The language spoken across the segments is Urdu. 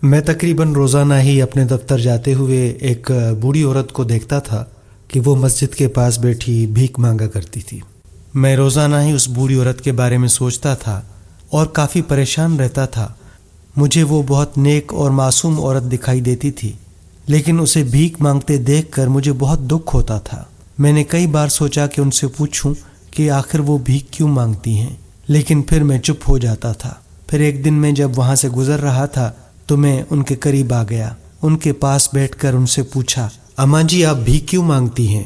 میں تقریباً روزانہ ہی اپنے دفتر جاتے ہوئے ایک بوڑھی عورت کو دیکھتا تھا کہ وہ مسجد کے پاس بیٹھی بھیک مانگا کرتی تھی۔ میں روزانہ ہی اس بوڑھی عورت کے بارے میں سوچتا تھا اور کافی پریشان رہتا تھا۔ مجھے وہ بہت نیک اور معصوم عورت دکھائی دیتی تھی، لیکن اسے بھیک مانگتے دیکھ کر مجھے بہت دکھ ہوتا تھا۔ میں نے کئی بار سوچا کہ ان سے پوچھوں کہ آخر وہ بھیک کیوں مانگتی ہیں، لیکن پھر میں چپ ہو جاتا تھا۔ پھر ایک دن میں جب وہاں سے گزر رہا تھا تو میں ان کے قریب آ گیا۔ ان کے پاس بیٹھ کر ان سے پوچھا، اماں جی آپ بھیک کیوں مانگتی ہیں؟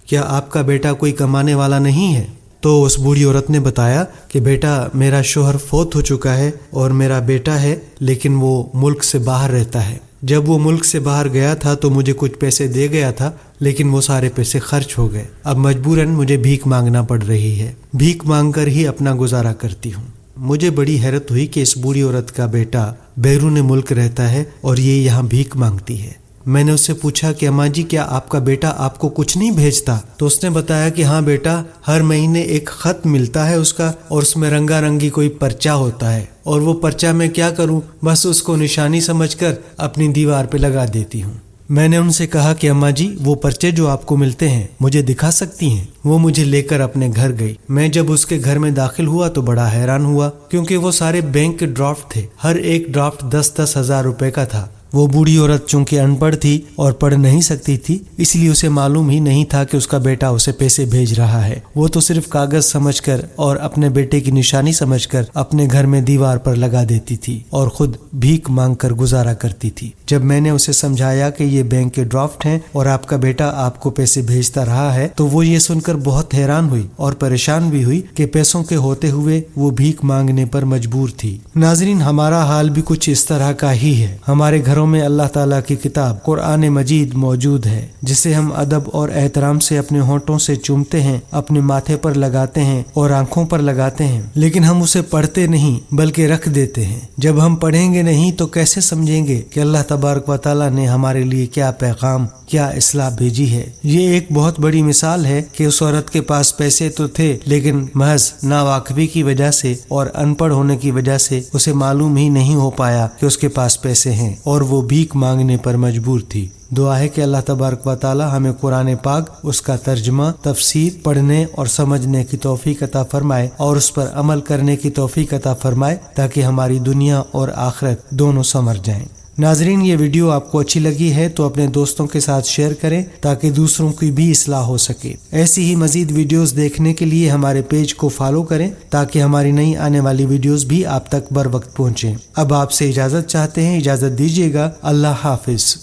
کیا آپ کا بیٹا کوئی کمانے والا نہیں ہے؟ تو اس بوڑھی عورت نے بتایا کہ بیٹا میرا شوہر فوت ہو چکا ہے اور میرا بیٹا ہے، لیکن وہ ملک سے باہر رہتا ہے۔ جب وہ ملک سے باہر گیا تھا تو مجھے کچھ پیسے دے گیا تھا، لیکن وہ سارے پیسے خرچ ہو گئے۔ اب مجبوراً مجھے بھیک مانگنا پڑ رہی ہے۔ بھیک مانگ کر ہی اپنا گزارا کرتی ہوں۔ مجھے بڑی حیرت ہوئی کہ اس بوڑھی عورت کا بیٹا بیرون ملک رہتا ہے اور یہ یہاں بھیک مانگتی ہے۔ میں نے اس سے پوچھا کہ اماں جی کیا آپ کا بیٹا آپ کو کچھ نہیں بھیجتا؟ تو اس نے بتایا کہ ہاں بیٹا، ہر مہینے ایک خط ملتا ہے اس کا، اور اس میں رنگا رنگی کوئی پرچہ ہوتا ہے، اور وہ پرچہ میں کیا کروں، بس اس کو نشانی سمجھ کر اپنی دیوار پہ لگا دیتی ہوں۔ میں نے ان سے کہا کہ اماں جی وہ پرچے جو آپ کو ملتے ہیں مجھے دکھا سکتی ہیں؟ وہ مجھے لے کر اپنے گھر گئی۔ میں جب اس کے گھر میں داخل ہوا تو بڑا حیران ہوا، کیونکہ وہ سارے بینک کے ڈرافٹ تھے۔ ہر ایک ڈرافٹ 10-10 ہزار روپے کا تھا۔ وہ بوڑھی عورت چونکہ ان پڑھ تھی اور پڑھ نہیں سکتی تھی، اس لیے اسے معلوم ہی نہیں تھا کہ اس کا بیٹا اسے پیسے بھیج رہا ہے۔ وہ تو صرف کاغذ سمجھ کر اور اپنے بیٹے کی نشانی سمجھ کر اپنے گھر میں دیوار پر لگا دیتی تھی اور خود بھیک مانگ کر گزارا کرتی تھی۔ جب میں نے اسے سمجھایا کہ یہ بینک کے ڈرافٹ ہیں اور آپ کا بیٹا آپ کو پیسے بھیجتا رہا ہے، تو وہ یہ سن کر بہت حیران ہوئی اور پریشان بھی ہوئی کہ پیسوں کے ہوتے ہوئے وہ بھیک مانگنے پر مجبور تھی۔ ناظرین، ہمارا حال بھی کچھ اس طرح کا ہی ہے۔ ہمارے گھروں میں اللہ تعالیٰ کی کتاب قرآن مجید موجود ہے، جسے ہم ادب اور احترام سے اپنے ہونٹوں سے چومتے ہیں، اپنے ماتھے پر لگاتے ہیں اور آنکھوں پر لگاتے ہیں، لیکن ہم اسے پڑھتے نہیں بلکہ رکھ دیتے ہیں۔ جب ہم پڑھیں گے نہیں تو کیسے سمجھیں گے کہ اللہ تبارک و تعالیٰ نے ہمارے لیے کیا پیغام، کیا اصلاح بھیجی ہے؟ یہ ایک بہت بڑی مثال ہے کہ اس عورت کے پاس پیسے تو تھے، لیکن محض ناواقفی کی وجہ سے اور ان پڑھ ہونے کی وجہ سے اسے معلوم ہی نہیں ہو پایا کہ اس کے پاس پیسے ہیں، اور وہ بھیک مانگنے پر مجبور تھی۔ دعا ہے کہ اللہ تبارک و تعالی ہمیں قرآن پاک، اس کا ترجمہ، تفسیر پڑھنے اور سمجھنے کی توفیق عطا فرمائے اور اس پر عمل کرنے کی توفیق عطا فرمائے، تاکہ ہماری دنیا اور آخرت دونوں سنور جائیں۔ ناظرین، یہ ویڈیو آپ کو اچھی لگی ہے تو اپنے دوستوں کے ساتھ شیئر کریں تاکہ دوسروں کی بھی اصلاح ہو سکے۔ ایسی ہی مزید ویڈیوز دیکھنے کے لیے ہمارے پیج کو فالو کریں تاکہ ہماری نئی آنے والی ویڈیوز بھی آپ تک بر وقت پہنچیں۔ اب آپ سے اجازت چاہتے ہیں، اجازت دیجیے گا۔ اللہ حافظ۔